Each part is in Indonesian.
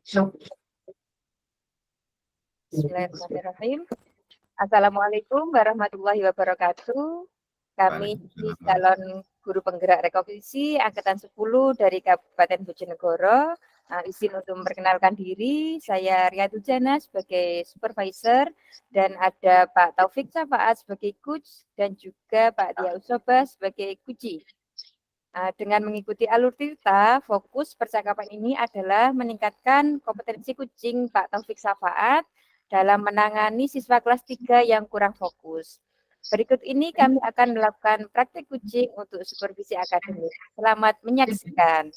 Bismillahirrahmanirrahim. Assalamualaikum warahmatullahi wabarakatuh. Kami calon guru penggerak Rekognisi Angkatan 10 dari Kabupaten Bojonegoro. Izin untuk memperkenalkan diri, saya Riyadu Jana sebagai supervisor dan ada Pak Taufik Safaat sebagai coach dan juga Pak Tia Usoba sebagai kuci. Dengan mengikuti alur Tirta, fokus percakapan ini adalah meningkatkan kompetensi kucing Pak Taufik Safaat dalam menangani siswa kelas 3 yang kurang fokus. Berikut ini kami akan melakukan praktik kucing untuk supervisi akademik. Selamat menyaksikan.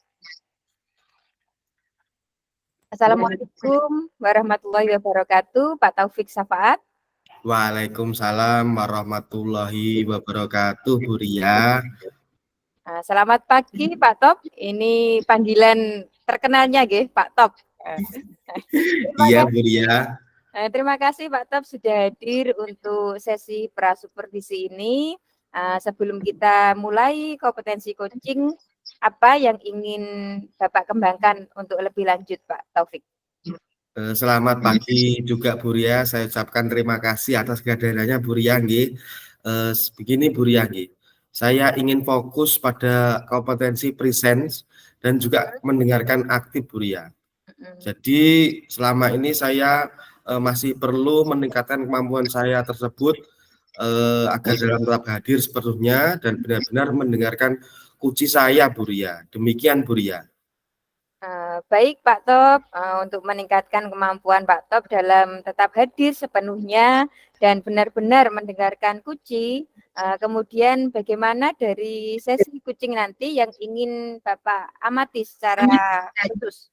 Assalamualaikum warahmatullahi wabarakatuh, Pak Taufik Safaat. Waalaikumsalam warahmatullahi wabarakatuh, Bu Ria. Selamat pagi Pak Top, ini panggilan terkenalnya nggih Pak Top. Iya Bu Ria. Terima kasih Pak Top sudah hadir untuk sesi prasupervisi ini. Sebelum kita mulai kompetensi coaching, apa yang ingin Bapak kembangkan untuk lebih lanjut Pak Taufik? Selamat pagi juga Bu Ria, saya ucapkan terima kasih atas kehadirannya Bu Ria nggih. Begini Bu Ria nggih. Saya ingin fokus pada kompetensi presence dan juga mendengarkan aktif Bu Ria. Jadi selama ini saya masih perlu meningkatkan kemampuan saya tersebut agar dalam tahap hadir sepenuhnya dan benar-benar mendengarkan kunci saya Bu Ria. Demikian Bu Ria. Baik Pak Top, untuk meningkatkan kemampuan Pak Top dalam tetap hadir sepenuhnya dan benar-benar mendengarkan kucing. Kemudian bagaimana dari sesi kucing nanti yang ingin Bapak amati secara khusus?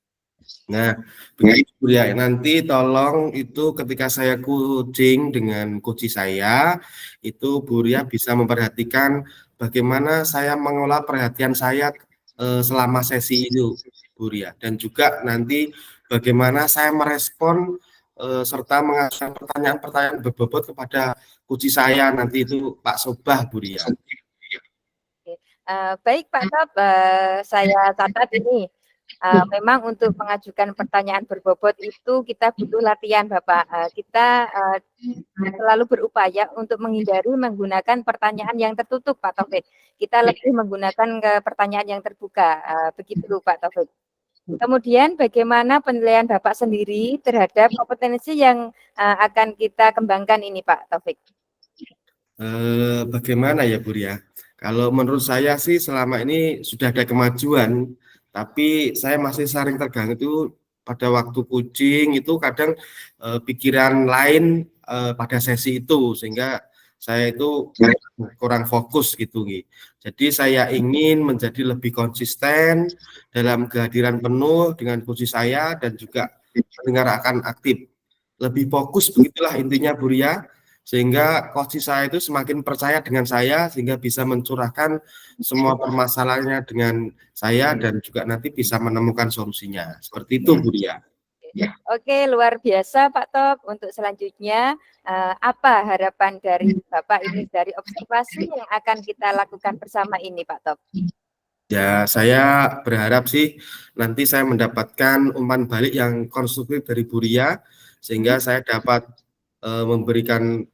Nah, begitu Bu Ria. Nanti tolong itu ketika saya kucing dengan kucing saya, itu Bu Ria bisa memperhatikan bagaimana saya mengolah perhatian saya selama sesi itu, Bu Ria. Dan juga nanti bagaimana saya merespon serta mengajukan pertanyaan-pertanyaan berbobot kepada kucing saya nanti itu Pak Sobah, Bu Ria. Baik Pak Top, saya catat ini. Memang untuk mengajukan pertanyaan berbobot itu kita butuh latihan Bapak. Kita selalu berupaya untuk menghindari menggunakan pertanyaan yang tertutup Pak Taufik. Kita lebih menggunakan pertanyaan yang terbuka. Begitu Pak Taufik. Kemudian bagaimana penilaian Bapak sendiri terhadap kompetensi yang akan kita kembangkan ini Pak Taufik? Bagaimana ya Bu Ria? Kalau menurut saya sih selama ini sudah ada kemajuan, tapi saya masih sering terganggu itu pada waktu kucing itu kadang pikiran lain pada sesi itu sehingga saya itu kurang fokus gitu. Jadi saya ingin menjadi lebih konsisten dalam kehadiran penuh dengan kucing saya dan juga mendengar akan aktif. Lebih fokus begitulah intinya Bu Ria. Sehingga coach saya itu semakin percaya dengan saya sehingga bisa mencurahkan semua permasalahannya dengan saya dan juga nanti bisa menemukan solusinya. Seperti itu Bu Ria. Oke, luar biasa Pak Top. Untuk selanjutnya, apa harapan dari Bapak ini dari observasi yang akan kita lakukan bersama ini Pak Top? Ya, saya berharap sih nanti saya mendapatkan umpan balik yang konstruktif dari Bu Ria sehingga saya dapat memberikan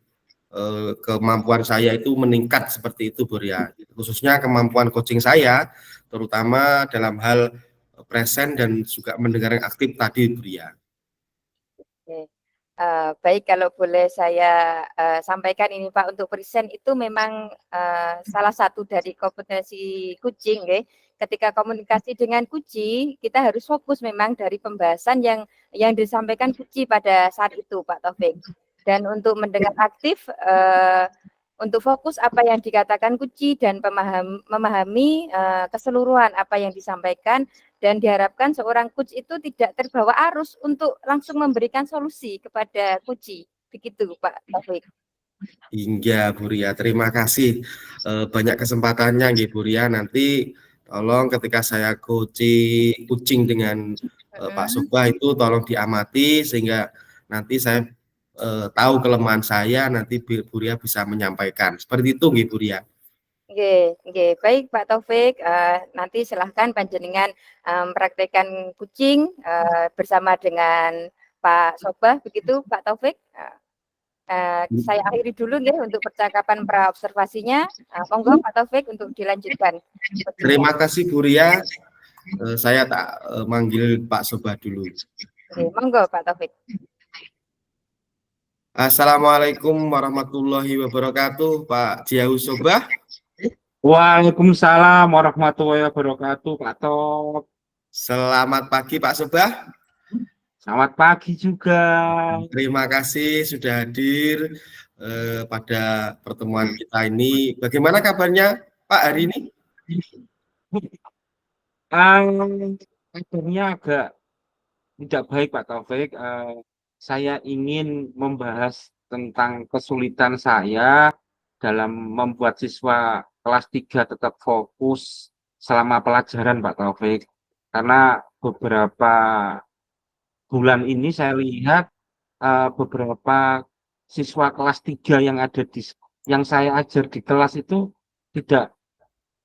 kemampuan saya itu meningkat seperti itu Bu Ria. Khususnya kemampuan coaching saya terutama dalam hal present dan juga mendengar yang aktif tadi Bu Ria. Oke. Baik, kalau boleh saya sampaikan ini Pak, untuk present itu memang salah satu dari kompetensi kucing ya. Ketika komunikasi dengan kucing, kita harus fokus memang dari pembahasan yang disampaikan kucing pada saat itu Pak Taufik. Dan untuk mendengar aktif, untuk fokus apa yang dikatakan kucing dan memahami keseluruhan apa yang disampaikan, dan diharapkan seorang coach itu tidak terbawa arus untuk langsung memberikan solusi kepada kucing. Begitu Pak Taufik. Hingga Bu Ria, terima kasih banyak kesempatannya nggih Bu Ria. Nanti tolong ketika saya kucing dengan Pak Subah itu tolong diamati sehingga nanti saya tahu kelemahan saya, nanti Bu Ria bisa menyampaikan. Seperti itu nggih Bu Ria. Nggih. Baik Pak Taufik, nanti silahkan panjenengan, mempraktekkan kucing, bersama dengan Pak Sobah, begitu Pak Taufik? Saya akhiri dulu nggih untuk percakapan pra-observasinya, monggo Pak Taufik untuk dilanjutkan kucingnya. Terima kasih Bu Ria. Saya tak manggil Pak Sobah dulu. Nggih, monggo Pak Taufik. Assalamualaikum warahmatullahi wabarakatuh, Pak Jiau Sobah. Waalaikumsalam warahmatullahi wabarakatuh, Pak Top. Selamat pagi Pak Sobah. Selamat pagi juga. Terima kasih sudah hadir pada pertemuan kita ini. Bagaimana kabarnya Pak hari ini? Kabarnya agak tidak baik Pak Taufik. Saya ingin membahas tentang kesulitan saya dalam membuat siswa kelas 3 tetap fokus selama pelajaran Pak Taufik. Karena beberapa bulan ini saya lihat beberapa siswa kelas 3 yang saya ajar di kelas itu tidak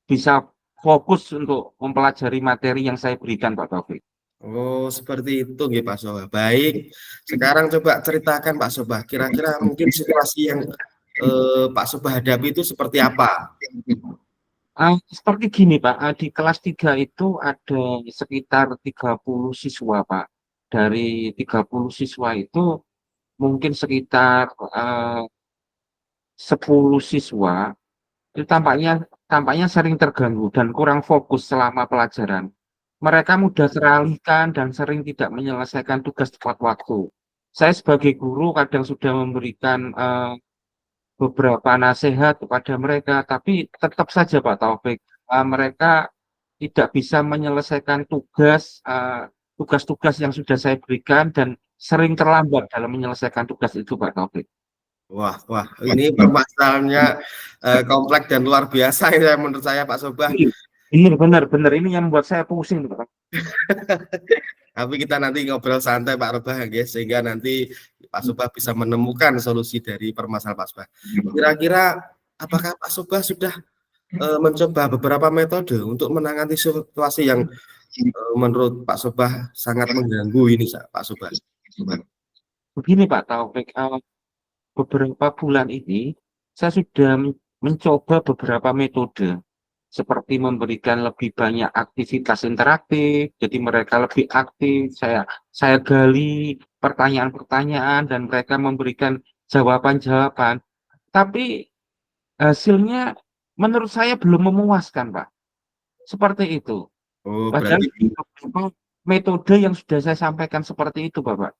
bisa fokus untuk mempelajari materi yang saya berikan Pak Taufik. Oh, seperti itu nggih Pak Sobah. Baik. Sekarang coba ceritakan Pak Sobah, kira-kira mungkin situasi yang Pak Sobah hadapi itu seperti apa? Seperti gini Pak, di kelas 3 itu ada sekitar 30 siswa Pak. Dari 30 siswa itu mungkin sekitar 10 siswa itu tampaknya sering terganggu dan kurang fokus selama pelajaran. Mereka mudah teralihkan dan sering tidak menyelesaikan tugas tepat waktu. Saya sebagai guru kadang sudah memberikan beberapa nasihat kepada mereka, tapi tetap saja Pak Taufik, mereka tidak bisa menyelesaikan tugas-tugas yang sudah saya berikan dan sering terlambat dalam menyelesaikan tugas itu Pak Taufik. Wah, ini permasalahannya kompleks dan luar biasa ya menurut saya Pak Sobah. Benar, ini yang membuat saya pusing Pak. Tapi kita nanti ngobrol santai Pak Robah ya, sehingga nanti Pak Sobah bisa menemukan solusi dari permasalahan Pak Sobah. Kira-kira apakah Pak Sobah sudah mencoba beberapa metode untuk menangani situasi yang menurut Pak Sobah sangat mengganggu ini Pak Sobah? Begini Pak Taufik, beberapa bulan ini saya sudah mencoba beberapa metode seperti memberikan lebih banyak aktivitas interaktif, jadi mereka lebih aktif, saya gali pertanyaan-pertanyaan dan mereka memberikan jawaban-jawaban. Tapi hasilnya menurut saya belum memuaskan, Pak. Seperti itu. Oh, Padahal berarti metode yang sudah saya sampaikan seperti itu, Bapak.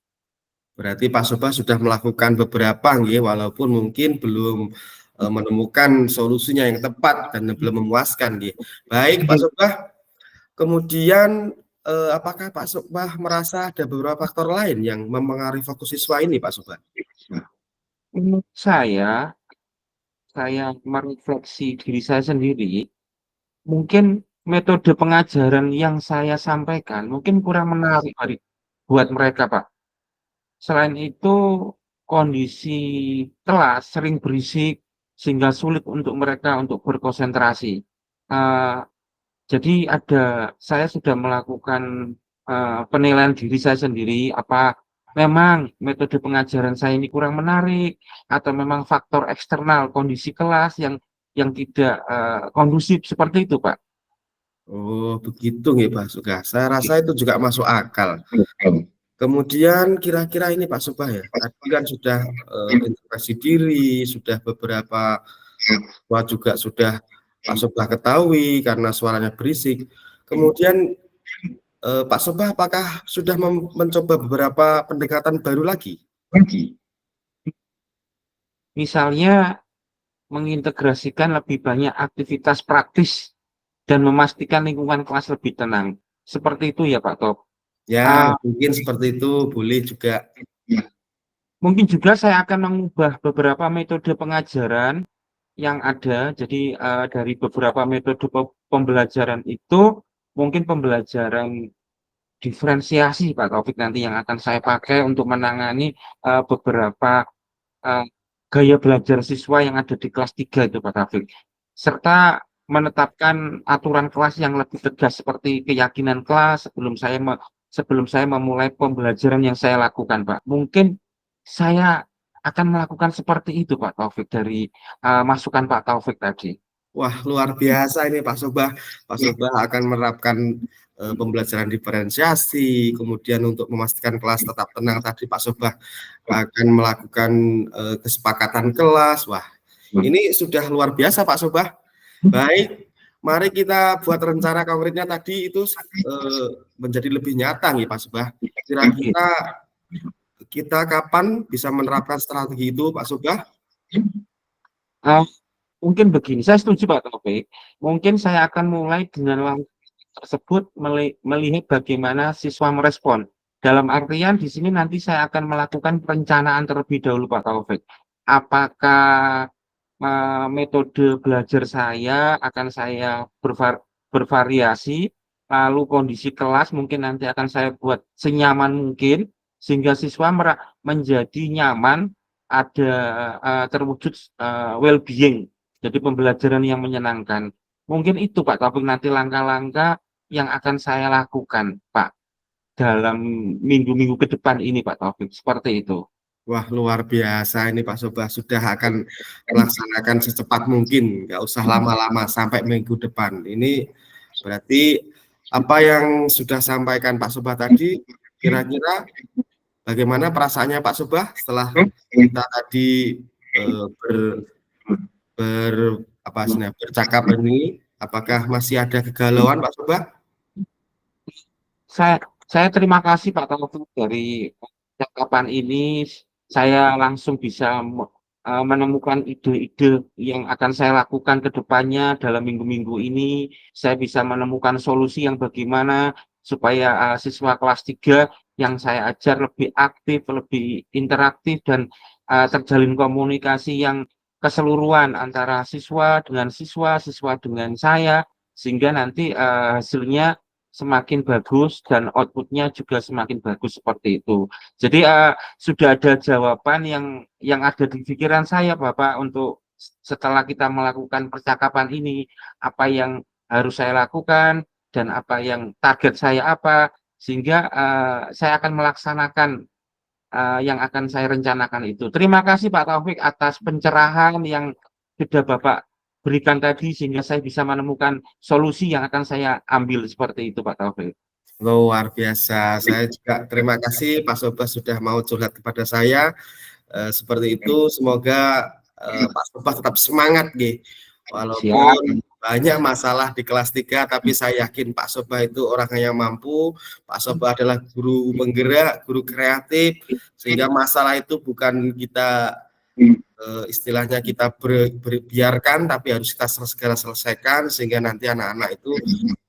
Berarti Pak Sobah sudah melakukan beberapa nggih, walaupun mungkin belum menemukan solusinya yang tepat dan belum memuaskan nggih. Baik Pak Sobah, kemudian apakah Pak Sobah merasa ada beberapa faktor lain yang mempengaruhi fokus siswa ini Pak Sobah? Menurut saya merefleksi diri saya sendiri, mungkin metode pengajaran yang saya sampaikan mungkin kurang menarik buat mereka, Pak. Selain itu, kondisi kelas sering berisik sehingga sulit untuk mereka untuk berkonsentrasi. Jadi saya sudah melakukan penilaian diri saya sendiri, apa memang metode pengajaran saya ini kurang menarik atau memang faktor eksternal kondisi kelas yang tidak kondusif seperti itu, Pak. Oh, begitu nggih Pak Sugah. Saya rasa itu juga masuk akal. Kemudian kira-kira ini Pak Sobah ya, tadi kan sudah introspeksi diri, sudah beberapa juga sudah Pak Sobah ketahui karena suaranya berisik. Kemudian Pak Sobah apakah sudah mencoba beberapa pendekatan baru lagi? Misalnya mengintegrasikan lebih banyak aktivitas praktis dan memastikan lingkungan kelas lebih tenang. Seperti itu ya Pak Top. Ya, mungkin seperti itu boleh juga. Mungkin juga saya akan mengubah beberapa metode pengajaran yang ada. Jadi dari beberapa metode pembelajaran itu mungkin pembelajaran diferensiasi Pak Taufik nanti yang akan saya pakai untuk menangani beberapa gaya belajar siswa yang ada di kelas 3 itu Pak Taufik. serta menetapkan aturan kelas yang lebih tegas seperti keyakinan kelas sebelum saya memulai pembelajaran yang saya lakukan, Pak. Mungkin saya akan melakukan seperti itu, Pak Taufik, dari masukan Pak Taufik tadi. Wah, luar biasa ini Pak Sobah. Pak Sobah akan menerapkan pembelajaran diferensiasi, kemudian untuk memastikan kelas tetap tenang tadi Pak Sobah akan melakukan kesepakatan kelas. Wah, ini sudah luar biasa Pak Sobah. Baik, mari kita buat rencana konkretnya tadi itu menjadi lebih nyata nih Pak Sobah. Kira-kira kita kapan bisa menerapkan strategi itu Pak Sobah? Uh, Mungkin begini, saya setuju Pak Taufik. Mungkin saya akan mulai dengan langkah tersebut melihat bagaimana siswa merespon. Dalam artian di sini nanti saya akan melakukan perencanaan terlebih dahulu Pak Taufik. Apakah metode belajar saya akan saya bervariasi, lalu kondisi kelas mungkin nanti akan saya buat senyaman mungkin sehingga siswa menjadi nyaman, ada terwujud well-being. Jadi pembelajaran yang menyenangkan. Mungkin itu Pak Taufik nanti langkah-langkah yang akan saya lakukan Pak dalam minggu-minggu ke depan ini Pak Taufik. Seperti itu. Wah, luar biasa ini Pak Sobah sudah akan melaksanakan secepat mungkin, nggak usah lama-lama sampai minggu depan. Ini berarti apa yang sudah sampaikan Pak Sobah tadi, kira-kira bagaimana perasaannya Pak Sobah setelah kita tadi bercakap ini, apakah masih ada kegalauan Pak Sobah? Saya terima kasih Pak Taufik dari percakapan ini. Saya langsung bisa menemukan ide-ide yang akan saya lakukan ke depannya dalam minggu-minggu ini. Saya bisa menemukan solusi yang bagaimana supaya siswa kelas 3 yang saya ajar lebih aktif, lebih interaktif, dan terjalin komunikasi yang keseluruhan antara siswa dengan siswa, siswa dengan saya, sehingga nanti hasilnya semakin bagus dan outputnya juga semakin bagus seperti itu. Jadi sudah ada jawaban yang ada di pikiran saya Bapak untuk setelah kita melakukan percakapan ini, apa yang harus saya lakukan dan apa yang target saya apa, sehingga saya akan melaksanakan yang akan saya rencanakan itu. Terima kasih Pak Taufik atas pencerahan yang sudah Bapak berikan tadi sehingga saya bisa menemukan solusi yang akan saya ambil seperti itu Pak Taufik. Luar biasa. Saya juga terima kasih Pak Sobah sudah mau curhat kepada saya. Seperti itu, semoga Pak Sobah tetap semangat, G. Siap. Walaupun banyak masalah di kelas 3, tapi saya yakin Pak Sobah itu orang yang mampu. Pak Sobah adalah guru penggerak, guru kreatif, sehingga masalah itu bukan kita istilahnya kita biarkan, tapi harus kita segera selesaikan, sehingga nanti anak-anak itu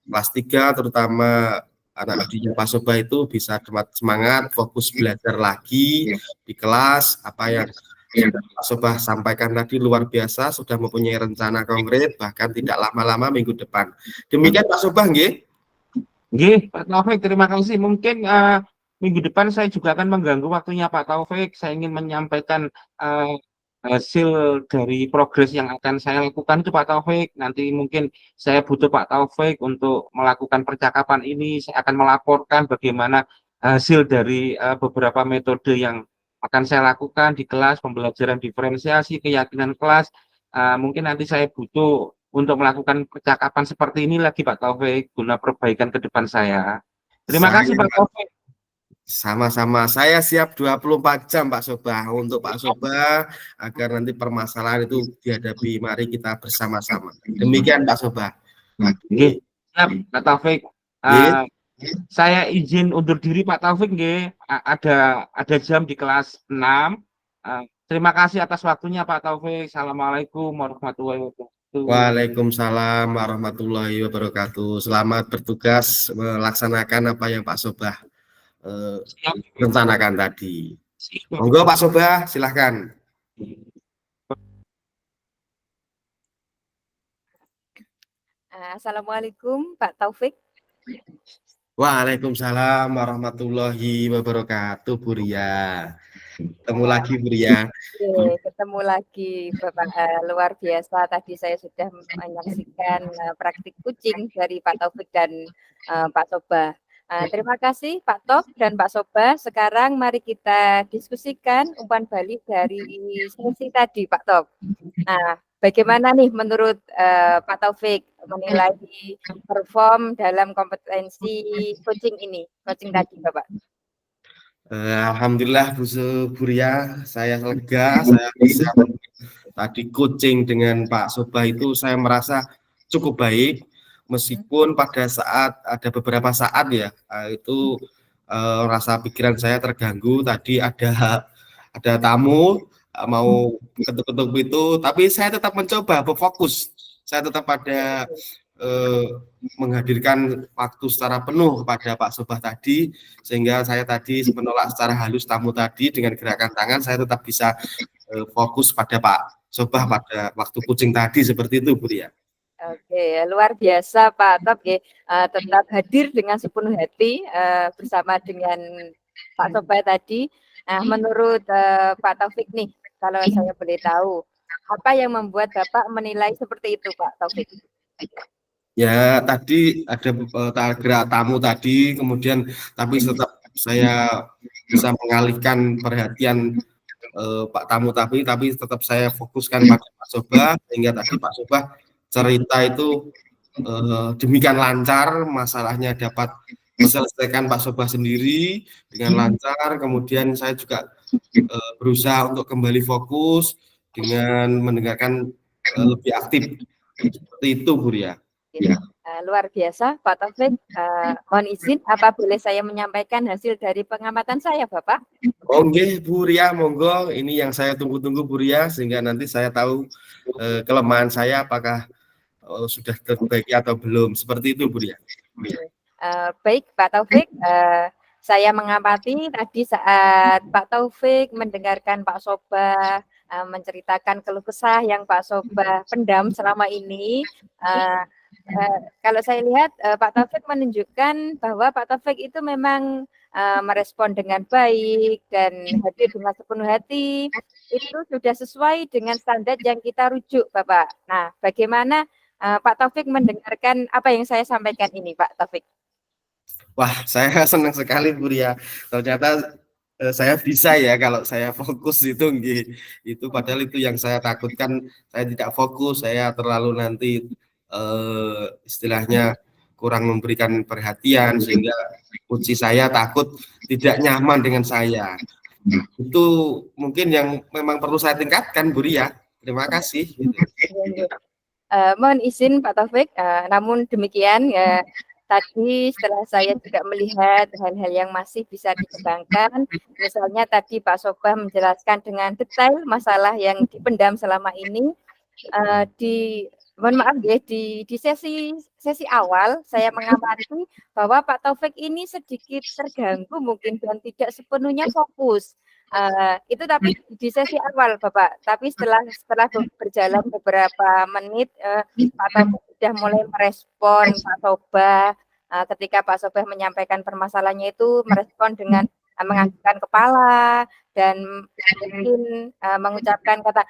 kelas 3, terutama anak didiknya Pak Sobah itu bisa semangat, fokus belajar lagi di kelas. Apa yang Pak Sobah sampaikan tadi luar biasa, sudah mempunyai rencana konkret, bahkan tidak lama-lama minggu depan. Demikian Pak Sobah, nggih. Nggih, Pak Taufik, terima kasih. Mungkin minggu depan saya juga akan mengganggu waktunya Pak Taufik. Saya ingin menyampaikan hasil dari progres yang akan saya lakukan itu Pak Taufik. Nanti mungkin saya butuh Pak Taufik untuk melakukan percakapan ini. Saya akan melaporkan bagaimana hasil dari beberapa metode yang akan saya lakukan di kelas, pembelajaran diferensiasi, keyakinan kelas. Mungkin nanti saya butuh untuk melakukan percakapan seperti ini lagi Pak Taufik, guna perbaikan ke depan saya. Terima kasih Pak Taufik. Sama-sama, saya siap 24 jam Pak Sobah untuk Pak Sobah agar nanti permasalahan itu dihadapi. Mari kita bersama-sama. Demikian Pak Sobah. Nggih, siap Pak Taufik. Saya izin undur diri Pak Taufik nggih. Ada jam di kelas 6. Terima kasih atas waktunya Pak Taufik. Assalamualaikum warahmatullahi wabarakatuh. Waalaikumsalam warahmatullahi wabarakatuh. Selamat bertugas melaksanakan apa yang Pak Sobah rencanakan tadi. Monggo Pak Sobah, silahkan. Assalamualaikum Pak Taufik. Waalaikumsalam warahmatullahi wabarakatuh, Bu Ria. Ketemu lagi, Bu Ria. Oke, ketemu lagi Bapak, luar biasa tadi saya sudah menyaksikan, praktik kucing dari Pak Taufik dan, Pak Soba. Terima kasih Pak Top dan Pak Soba, sekarang mari kita diskusikan umpan balik dari sesi tadi Pak Top. Nah, bagaimana nih menurut, Pak Taufik menilai perform dalam kompetensi coaching ini, coaching tadi Bapak? Alhamdulillah Bu Ria, saya lega, saya bisa tadi coaching dengan Pak Soba itu saya merasa cukup baik, meskipun pada saat ada beberapa saat ya, itu rasa pikiran saya terganggu. Tadi ada tamu mau ketuk-ketuk itu, tapi saya tetap mencoba berfokus. Saya tetap pada menghadirkan waktu secara penuh kepada Pak Sobah tadi, sehingga saya tadi menolak secara halus tamu tadi dengan gerakan tangan. Saya tetap bisa fokus pada Pak Sobah pada waktu kucing tadi, seperti itu Bu Ria. Oke, luar biasa Pak Top ya, tetap hadir dengan sepenuh hati, bersama dengan Pak Sobah tadi. Nah, menurut, Pak Taufik nih, kalau saya boleh tahu, apa yang membuat Bapak menilai seperti itu Pak Taufik? Ya, tadi ada gerak tamu tadi, kemudian tapi tetap saya bisa mengalihkan perhatian Pak tamu tapi tetap saya fokuskan pada Pak Sobah, sehingga tadi Pak Sobah cerita itu demikian lancar, masalahnya dapat diselesaikan Pak Sobah sendiri dengan lancar. Kemudian saya juga berusaha untuk kembali fokus dengan mendengarkan lebih aktif, seperti itu Bu Ria. Luar biasa Pak Taufik, mohon izin apa boleh saya menyampaikan hasil dari pengamatan saya Bapak? Oke Bu Ria, monggo, ini yang saya tunggu-tunggu Bu Ria, sehingga nanti saya tahu kelemahan saya apakah sudah terbaiki atau belum, seperti itu Bu Ria. Baik Pak Taufik, saya mengamati tadi saat Pak Taufik mendengarkan Pak Soba menceritakan keluh kesah yang Pak Soba pendam selama ini. Kalau saya lihat Pak Taufik menunjukkan bahwa Pak Taufik itu memang merespon dengan baik dan hadir dengan sepenuh hati. Itu sudah sesuai dengan standar yang kita rujuk, Bapak. Nah, bagaimana Pak Taufik mendengarkan apa yang saya sampaikan ini, Pak Taufik? Wah, saya senang sekali Bu Ria. Ternyata saya bisa ya kalau saya fokus itu, itu padahal itu yang saya takutkan, saya tidak fokus, saya terlalu nanti istilahnya kurang memberikan perhatian sehingga kunci saya takut tidak nyaman dengan saya. Itu mungkin yang memang perlu saya tingkatkan Bu Ria. Terima kasih. Mohon izin Pak Taufik, namun demikian ya. Tadi setelah saya juga melihat hal-hal yang masih bisa dikembangkan, misalnya tadi Pak Sobah menjelaskan dengan detail masalah yang dipendam selama ini. Mohon maaf ya, di sesi awal saya mengamati bahwa Pak Taufik ini sedikit terganggu mungkin dan tidak sepenuhnya fokus. Itu tapi di sesi awal Bapak, tapi setelah berjalan beberapa menit, Pak Taufik sudah mulai merespon Pak Sobah, ketika Pak Sobah menyampaikan permasalahannya itu merespon dengan menganggukkan kepala dan mungkin mengucapkan kata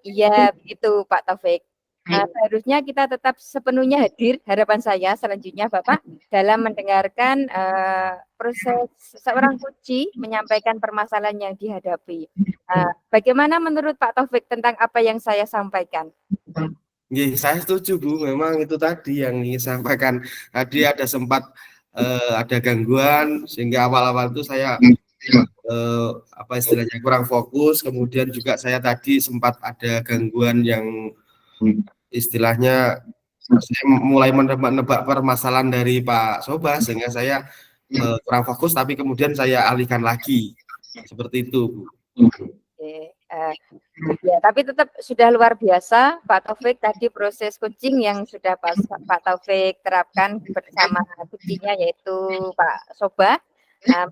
iya begitu Pak Taufik. Seharusnya kita tetap sepenuhnya hadir, harapan saya selanjutnya Bapak, dalam mendengarkan proses seorang coach menyampaikan permasalahan yang dihadapi. Bagaimana menurut Pak Taufik tentang apa yang saya sampaikan? Saya setuju Bu, memang itu tadi yang ingin sampaikan. Tadi ada sempat ada gangguan sehingga awal-awal itu saya apa istilahnya kurang fokus, kemudian juga saya tadi sempat ada gangguan yang istilahnya saya mulai menebak permasalahan dari Pak Soba sehingga saya kurang fokus, tapi kemudian saya alihkan lagi seperti itu Bu. Oke, ya, tapi tetap sudah luar biasa Pak Taufik tadi proses coaching yang sudah Pak Taufik terapkan bersama coachingnya yaitu Pak Soba.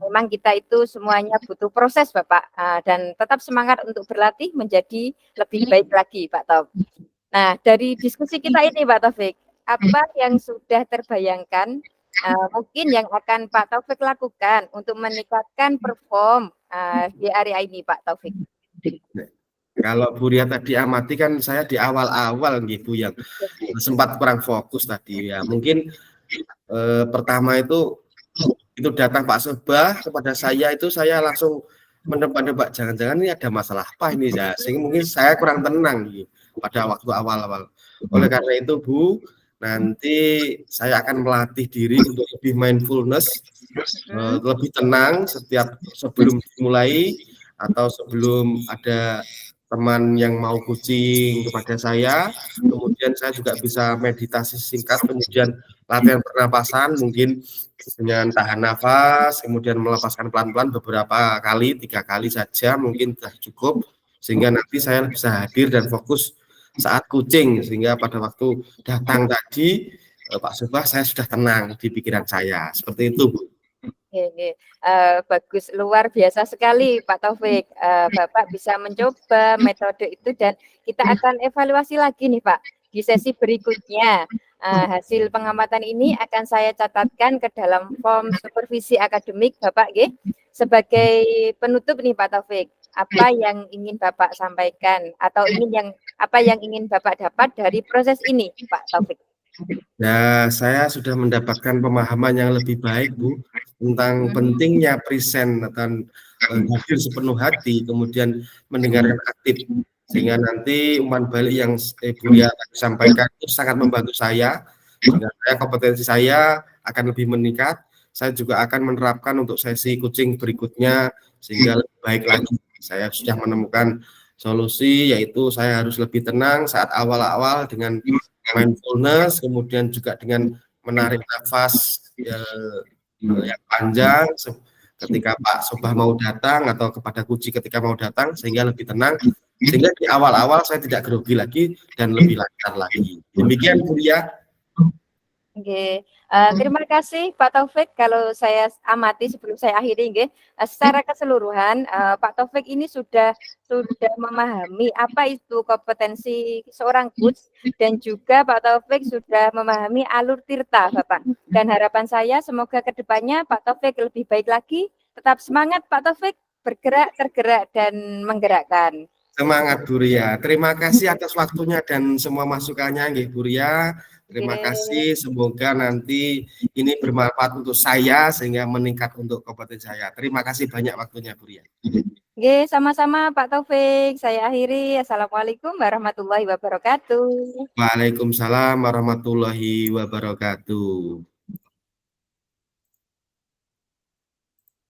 Memang kita itu semuanya butuh proses Bapak, dan tetap semangat untuk berlatih menjadi lebih baik lagi Pak Taufik. Nah, dari diskusi kita ini Pak Taufik, apa yang sudah terbayangkan mungkin yang akan Pak Taufik lakukan untuk meningkatkan perform di area ini, Pak Taufik? Kalau Bu Ria tadi amati kan saya di awal-awal gitu yang sempat kurang fokus tadi ya. Mungkin pertama itu datang Pak Sobah kepada saya itu saya langsung menebak-nebak jangan-jangan ini ada masalah apa ini ya. Sehingga mungkin saya kurang tenang gitu pada waktu awal-awal. Oleh karena itu Bu, nanti saya akan melatih diri untuk lebih mindfulness, lebih tenang setiap sebelum dimulai atau sebelum ada teman yang mau coaching kepada saya, kemudian saya juga bisa meditasi singkat, kemudian latihan pernapasan mungkin dengan tahan nafas, kemudian melepaskan pelan-pelan beberapa kali, 3 kali saja mungkin sudah cukup, sehingga nanti saya bisa hadir dan fokus saat coaching, sehingga pada waktu datang tadi Pak Sobah saya sudah tenang di pikiran saya, seperti itu Bu. Oke, bagus, luar biasa sekali Pak Taufik. Bapak bisa mencoba metode itu dan kita akan evaluasi lagi nih Pak di sesi berikutnya. Hasil pengamatan ini akan saya catatkan ke dalam form supervisi akademik Bapak, nggih. Sebagai penutup nih Pak Taufik, apa yang ingin Bapak sampaikan atau apa yang ingin Bapak dapat dari proses ini Pak Taufik? Ya, saya sudah mendapatkan pemahaman yang lebih baik, Bu, tentang pentingnya present dan hadir sepenuh hati, kemudian mendengarkan aktif, sehingga nanti umpan balik yang Bu Ria sampaikan itu sangat membantu saya, sehingga kompetensi saya akan lebih meningkat. Saya juga akan menerapkan untuk sesi coaching berikutnya, sehingga lebih baik lagi. Saya sudah menemukan solusi, yaitu saya harus lebih tenang saat awal-awal dengan mindfulness, kemudian juga dengan menarik nafas yang panjang ketika Pak Sobah mau datang atau kepada Kuci ketika mau datang, sehingga lebih tenang, sehingga di awal-awal saya tidak grogi lagi dan lebih lancar lagi. Demikian Bu Ria. Oke, terima kasih Pak Taufik. Kalau saya amati sebelum saya akhiri, nggih, secara keseluruhan Pak Taufik ini sudah memahami apa itu kompetensi seorang coach dan juga Pak Taufik sudah memahami alur tirta, Bapak. Dan harapan saya semoga kedepannya Pak Taufik lebih baik lagi. Tetap semangat Pak Taufik, bergerak, tergerak dan menggerakkan. Semangat Bu Ria. Terima kasih atas waktunya dan semua masukannya, nggih Bu Ria. Terima kasih, semoga nanti ini bermanfaat untuk saya sehingga meningkat untuk kompetensi saya. Terima kasih banyak waktunya Bu Ria. Oke, sama-sama Pak Taufik. Saya akhiri. Assalamualaikum warahmatullahi wabarakatuh. Waalaikumsalam warahmatullahi wabarakatuh.